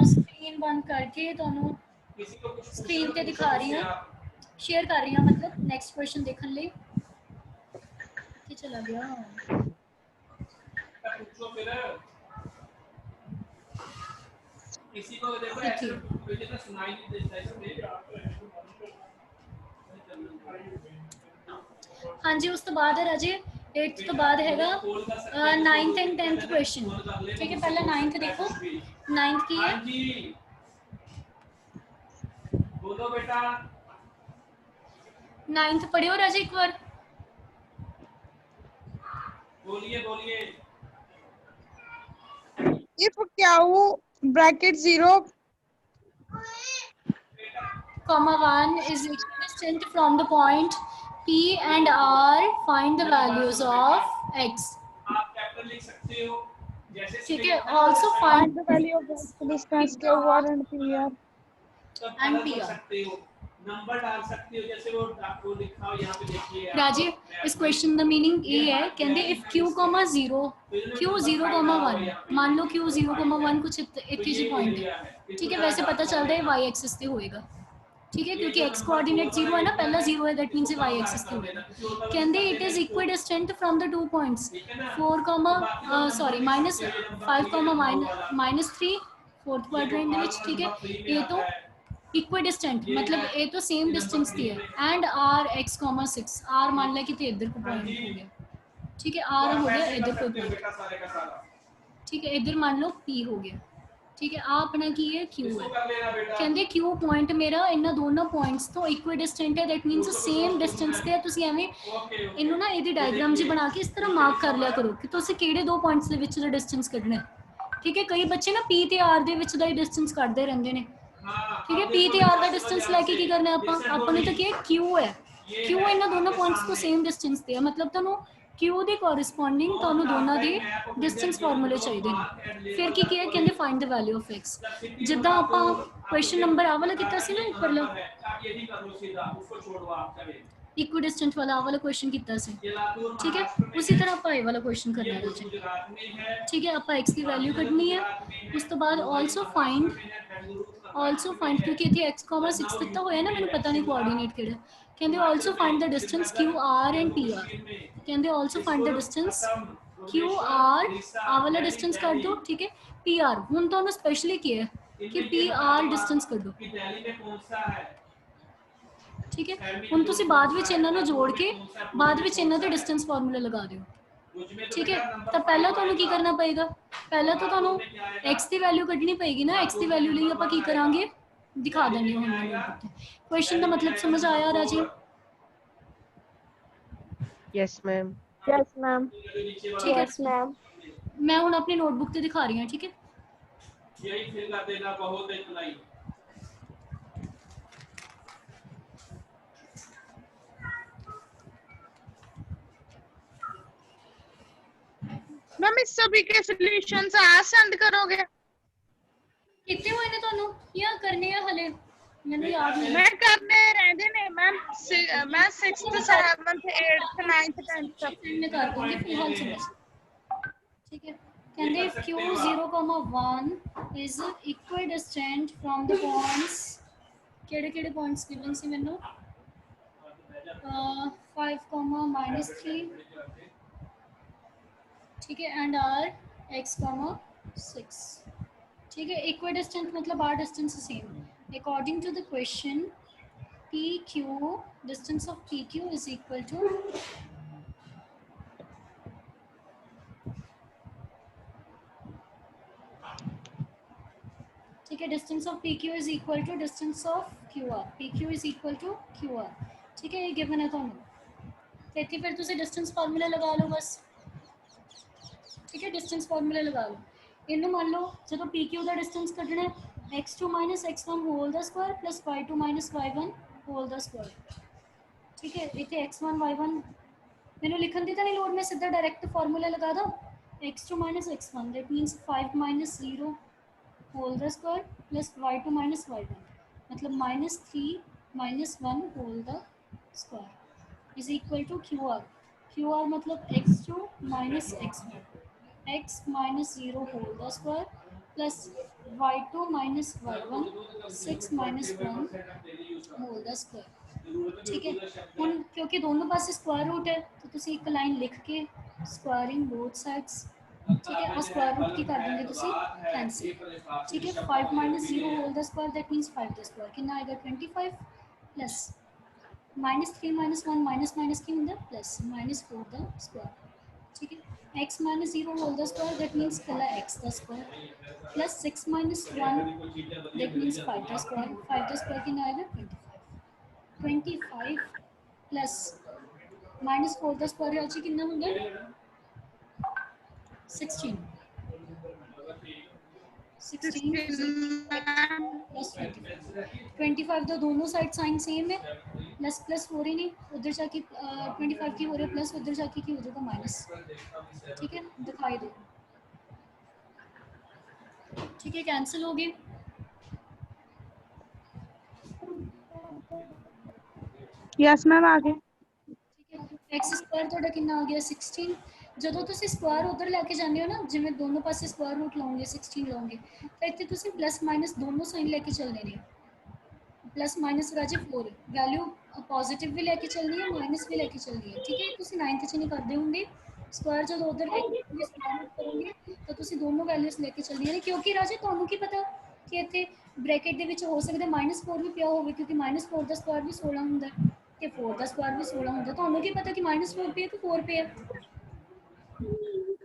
स्क्रीन बंद करके तुहानू स्क्रीन पे दिखा रही हूँ, शेयर कर रही हूँ, मतलब नेक्स्ट क्वेश्चन देखने लिए कि चला गया। किसी को देखो ऐसे जितना सुनाई नहीं देता इसमें। हाँ जी, उस तो बाद है राजे 8th तो बाद हैगा 9th एंड 10th क्वेश्चन। ठीक है, पहले 9th देखो, 9th की है। हाँ जी बोलो बेटा। 9th पढ़ियो राजे एक बार। बोलिए बोलिए। If Q bracket 0, comma 1 is equidistant from the point P and R, find the values of x. आप कैपिटल लिख सकते हो जैसे ठीक है, also find the value of the distance QR and PR. and कर PR. सकते हो, नंबर डाल सकते हो जैसे वो आपको लिखा हो यहाँ पे देखिए। राजीव, इस क्वेश्चन का मीनिंग ये है, कहते इफ q, 0 q 0,1 मान लो q 0,1 कुछ इतनी जी पॉइंट है। ठीक है, वैसे पता चल रहा है y एक्सिस पे होएगा। ठीक है, क्योंकि x कोऑर्डिनेट 0 है ना, पहला 0 है, दैट मींस y एक्सिस पे होएगा। कहते it is equidistant from the 2 points 4, -5, -3 fourth quadrant ਵਿੱਚ। ठीक है, ये तो इक्विडिस्टेंट मतलब ये तो सेम डिस्टेंस की है। एंड r x, 6 r मान लिया कि तो इधर को पॉइंट हो गया। ठीक है, r हो गया इधर को पॉइंट। ठीक है, इधर मान लो p हो गया। ठीक है, आ अपना की है q है। कहते q पॉइंट मेरा इन्ना दोनों पॉइंट्स तो इक्विडिस्टेंट है, दैट मींस सेम डिस्टेंस ਤੇ ਤੁਸੀਂ ਐਵੇਂ ਇਹਨੂੰ ਨਾ ਇਹਦੀ ਡਾਇਗਰਾਮ ਜੀ ਬਣਾ ਕੇ ਇਸ ਤਰ੍ਹਾਂ ਮਾਰਕ ਕਰ ਲਿਆ ਕਰੋ ਕਿ ਤੁਸੀਂ ਕਿਹੜੇ ਦੋ ਪੁਆਇੰਟਸ ਦੇ ਵਿੱਚ ਦਾ ਡਿਸਟੈਂਸ ਕੱਢਣਾ ਹੈ। ਠੀਕ ਹੈ, ਕਈ ਬੱਚੇ ਨਾ p ਤੇ r ਦੇ ਵਿੱਚ ਦਾ ਹੀ ਡਿਸਟੈਂਸ ਕੱਢਦੇ ਰਹਿੰਦੇ ਨੇ। ठीक है, p ਤੇ r ਦਾ ਡਿਸਟੈਂਸ ਲੈ ਕੇ ਕੀ ਕਰਨਾ ਹੈ ਆਪਾਂ ਨੇ ਤਾਂ ਕੀ ਹੈ q ਹੈ। q ਇਹਨਾਂ ਦੋਨੋਂ ਪੁਆਇੰਟਸ ਤੋਂ ਸੇਮ ਡਿਸਟੈਂਸ ਤੇ ਹੈ, ਮਤਲਬ ਤੁਹਾਨੂੰ q ਦੇ ਕੋਰਸਪੋਂਡਿੰਗ ਤੁਹਾਨੂੰ ਦੋਨਾਂ ਦੇ ਡਿਸਟੈਂਸ ਫਾਰਮੂਲੇ ਚਾਹੀਦੇ ਨੇ। ਫਿਰ ਕੀ ਕਿਹਾ, ਕਹਿੰਦੇ find the value of x। ਜਿੱਦਾਂ ਆਪਾਂ ਕੁਐਸਚਨ ਨੰਬਰ ਆ ਵਾਲਾ ਕੀਤਾ ਸੀ ਨਾ ਉੱਪਰਲਾ इक्विडिस्टेंट वाला वाला क्वेश्चन कितना से। ठीक है, उसी तरह आप ये वाला क्वेश्चन करना है बच्चे। ठीक है, आप x की वैल्यू कटनी है। उस तो बाद आल्सो फाइंड क्योंकि इतने x, 6 दिता होया ना, मैंने पता नहीं कोऑर्डिनेट केड़ा। कहंदे also find the distance QR and PR। कहंदे also find the distance QR आ वाला डिस्टेंस कर दो। ठीक है, PR हुन तो उन्होंने स्पेशली किया है कि PR डिस्टेंस कर दो। ठीक है, ਹੁਣ ਤੁਸੀਂ ਬਾਅਦ ਵਿੱਚ ਇਹਨਾਂ ਨੂੰ ਜੋੜ ਕੇ ਬਾਅਦ ਵਿੱਚ ਇਹਨਾਂ ਦੇ ਡਿਸਟੈਂਸ ਫਾਰਮੂਲਾ ਲਗਾ ਦਿਓ। ਠੀਕ ਹੈ, ਤਾਂ ਪਹਿਲਾਂ ਤੁਹਾਨੂੰ ਕੀ ਕਰਨਾ ਪਏਗਾ, ਪਹਿਲਾਂ ਤਾਂ ਤੁਹਾਨੂੰ x ਦੀ ਵੈਲਿਊ ਕੱਢਣੀ ਪਏਗੀ ਨਾ। x ਦੀ ਵੈਲਿਊ ਲਈ ਆਪਾਂ ਕੀ ਕਰਾਂਗੇ, ਦਿਖਾ ਦਿੰਦੇ ਹਾਂ ਹੁਣ ਨੋਟਬੁੱਕ ਤੇ। ਕੁਐਸਚਨ ਦਾ ਮਤਲਬ ਸਮਝ ਆਇਆ ਰਾਜੀ? Yes ma'am. Yes, ma'am. ठीक है, Yes, ma'am. मैं ਹੁਣ ਆਪਣੀ ਨੋਟਬੁੱਕ ਤੇ ਦਿਖਾ ਰਹੀ ਹਾਂ। ठीक है, यही फिर कर देना बहुत इतना ही। मैम इस सभी के सॉल्यूशंस आज सेंड करोगे? कितने हुए ने ਤੁਹਾਨੂੰ या करने है हले? ਮੈਨੂੰ याद नहीं। मैं करने रहंदे ने मैम। मैं 6th 7th 8th 9th 10th मैं कर दूंगी फिलहाल समझ। ठीक है, कहते if q 0,1 is equidistant from the points केड़े पॉइंट्स गिवन सी मैंने 5, -3। ठीक है, एंड r x, 6। ठीक है, इक्विडिस्टेंट मतलब r distance same. According to the question PQ, distance of PQ is equal to ठीक है, distance of PQ is equal to distance of QR। PQ is equal to QR। ठीक है, ये given है ਤੁਹਾਨੂੰ। ਤੇ ਇੱਥੇ ਫਿਰ ਤੁਸੀਂ डिस्टेंस फार्मूला लगा लो बस। ठीक है, डिस्टेंस फार्मूला लगा लो। इन्हों मान लो जो PQ का डिस्टेंस कटना है x2 - x1 whole the square plus y2 - y1 whole the square. ठीक है, इतने x1 y1 मैंने लिखन की तो नहीं लोड, मैं सीधा डायरेक्ट फार्मूला लगा दो। x2 - x1 that means 5 - 0 whole the square plus y2 - y1 मतलब -3 - 1 whole the square is equal to QR मतलब x2 - x1 x - 0 whole the square plus y2 - y1 6 - 1 whole the square. ठीक है, ਹੁਣ क्योंकि दोनों पास square root है तो तुम एक लाइन लिख के स्क्वायरिंग बोथ साइड्स ठीक है और स्क्वायर रूट की कर देंगे ਤੁਸੀਂ कैंसिल ठीक है 5 - 0 whole the square that means 5 the square कितना आएगा 25 प्लस -3 - 1 माइनस माइनस की ਹੁੰਦਾ प्लस -4 द स्क्वायर ठीक है x - 0 whole the square that means कला x the square plus 6 - 1 that means 5 the square कितना आएगा 25 प्लस -4 द स्क्वायर राजी कितना ਹੁੰਦਾ 16 प्लस 25 तो दोनों साइड साइन सेम है प्लस प्लस हो रही नहीं उधर जाके 25 की हो रही है प्लस उधर जाके की हो जाएगा माइनस ठीक है दिखाई दो ठीक है कैंसिल हो गए यस मैम आगे एक्स स्क्वायर ਤੁਹਾਡਾ ਕਿੰਨਾ ਆ ਗਿਆ 16 ਜਦੋਂ ਤੁਸੀਂ ਸਕੁਆਇਰ ਉਧਰ ਲੈ ਕੇ ਜਾਂਦੇ ਹੋ ਨਾ ਜਿਵੇਂ ਦੋਨੋਂ ਪਾਸੇ ਸਕੁਆਇਰ ਰੂਟ ਲਾਉਂਗੇ 16 ਲਾਉਂਗੇ ਤਾਂ ਇੱਥੇ ਤੁਸੀਂ ਪਲੱਸ ਮਾਈਨਸ ਦੋਨੋਂ ਸਾਈਨ ਲੈ ਕੇ ਚੱਲਣੇ ਨੇ प्लस माइनस राजे 4 वैल्यू पॉजिटिव भी लेके चलनी है माइनस भी लेके चलनी है ठीक है तुसी 9th च नहीं करते होंगे स्क्वायर जो उधर लेके स्क्वायर करोगे तो तुसी दोनों वैल्यूज लेके चलनी है क्योंकि राजे ਤੁਹਾਨੂੰ ਕੀ ਪਤਾ ਕਿ ਇੱਥੇ ਬ੍ਰੈਕਟ ਦੇ ਵਿੱਚ ਹੋ ਸਕਦਾ -4 ਵੀ ਪਿਆ ਹੋਵੇ ਕਿਉਂਕਿ -4 ਦਾ ਸਕੁਆਇਰ ਵੀ 16 ਹੁੰਦਾ ਹੈ ਤੇ 4 ਦਾ ਸਕੁਆਇਰ ਵੀ 16 ਹੁੰਦਾ ਤੁਹਾਨੂੰ ਕੀ ਪਤਾ ਕਿ -4 ਪਿਆ ਕਿ 4 ਪਿਆ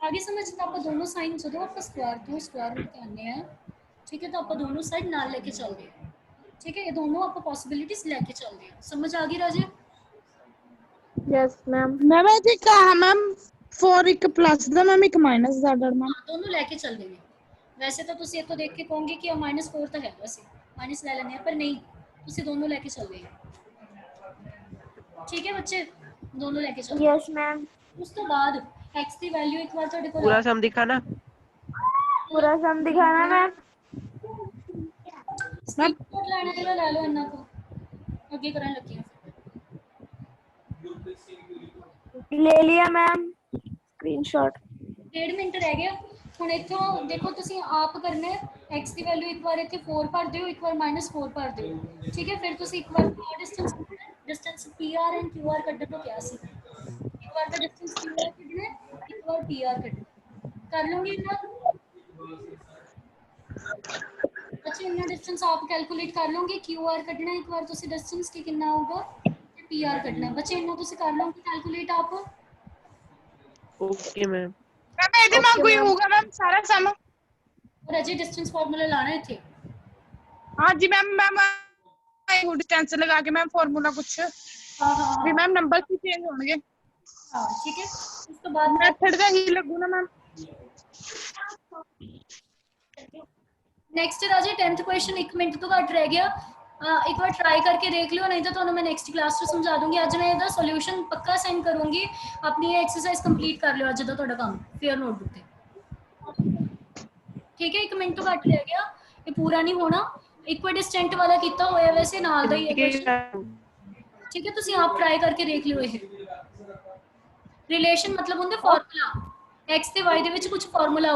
आगे समझ तो आप दोनों साइन जो आप स्क्वायर तो स्क्वायर रूट आने हैं ठीक है तो आप दोनों साइड नाल लेके चलते हैं ठीक है ये दोनों आप पॉसिबिलिटीज लेके चलते हैं समझ आ गई राजे Yes, ma'am. मैम ये कहा मैम 4 एक प्लस ਦਾ ਮੈਮ ਇੱਕ ਮਾਈਨਸ ਦਾ ਡਰ ਮੈਮ दोनों लेके चल देंगे वैसे तो तुसी ये तो देख के कहोगे कि -4 तो है वैसे माइनस ले लेने पर नहीं तुसी दोनों लेके चल देंगे ठीक है बच्चे दोनों लेके चल Yes, ma'am. उस तो बाद x की वैल्यू एक बार ਤੁਹਾਡੇ ਕੋਲ पूरा सम दिखाना पूरा सम दिखाना मैम. स्क्रीनशॉट लेना है ले लो इन्ना को आगे करने लगी ले लिया मैम. Screenshot. 1.5 ਮਿੰਟ ਰਹਿ ਗਿਆ ਹੁਣ ਇੱਥੋਂ ਦੇਖੋ ਤੁਸੀਂ ਆਪ ਕਰਨਾ ਹੈ x ਦੀ ਵੈਲਿਊ ਇੱਕ ਵਾਰ ਇੱਥੇ 4 ਭਰ ਦਿਓ ਇੱਕ ਵਾਰ -4 ਭਰ ਦਿਓ ਠੀਕ ਹੈ ਫਿਰ ਤੁਸੀਂ ਇੱਕ ਵਾਰ ਡਿਸਟੈਂਸ PR ਐਂਡ QR ਕੱਢਣ ਨੂੰ ਕਿਹਾ ਸੀ ਇੱਕ ਵਾਰ ਦਾ ਡਿਸਟੈਂਸ QR ਕੱਢਣਾ ਇੱਕ ਵਾਰ PR ਕੱਢਣਾ ਕਰ ਲਓਗੇ ਨਾ ਅੱਛਾ ਇਹਨਾਂ ਡਿਸਟੈਂਸ ਆਪ ਕੈਲਕੂਲੇਟ ਕਰ ਲਓਗੇ QR ਕੱਢਣਾ ਇੱਕ ਵਾਰ ਤੁਸੀਂ ਡਿਸਟੈਂਸ ਕੀ ਕਿੰਨਾ ਆਊਗਾ ਤੇ PR ਕੱਢਣਾ ਬੱਚੇ ਇਹਨਾਂ ਤੁਸੀਂ ਕਰ ਲਓਗੇ ਕੈਲਕੂਲੇਟ ਆਪ ओके मैम ਮੈਮ ਇਹਦੇ ਵਾਂਗੂ ਹੀ ਹੋਊਗਾ ਮੈਮ ਸਾਰਾ ਸਮ और अजय डिस्टेंस फार्मूला लाना है थे हाँ जी मैम मैम डिस्टेंस लगा के मैम फार्मूला कुछ हाँ हाँ भी मैम नंबर भी चेंज होंगे हाँ ठीक है उसके बाद में मेथड ਦਾ ਹੀ ਲੱਗੂ ਨਾ ਮੈਮ नेक्स्ट राजे 10th क्वेश्चन 1 मिनट तो घट रह गया एक बार ट्राई करके देख लियो नहीं तो ਤੁਹਾਨੂੰ मैं नेक्स्ट क्लास में समझा दूंगी ਅੱਜ मैं ਇਹਦਾ सॉल्यूशन पक्का सेंड करूंगी अपनी ये एक्सरसाइज कंप्लीट कर लियो ਅੱਜ ਦਾ ਤੁਹਾਡਾ ਕੰਮ फेयर नोटबुक ਤੇ ठीक है 1 मिनट तो घट रह गया ये पूरा नहीं होना इक्विडिस्टेंट वाला कितना होया वैसे नाल ਦਾ ਹੀ ਹੈ क्वेश्चन ठीक है ਤੁਸੀਂ ਆਪ ट्राई करके देख लियो ਇਹ रिलेशन मतलब ਹੁੰਦੇ ਫਾਰਮੂਲਾ x ਤੇ y ਦੇ ਵਿੱਚ ਕੁਝ ਫਾਰਮੂਲਾ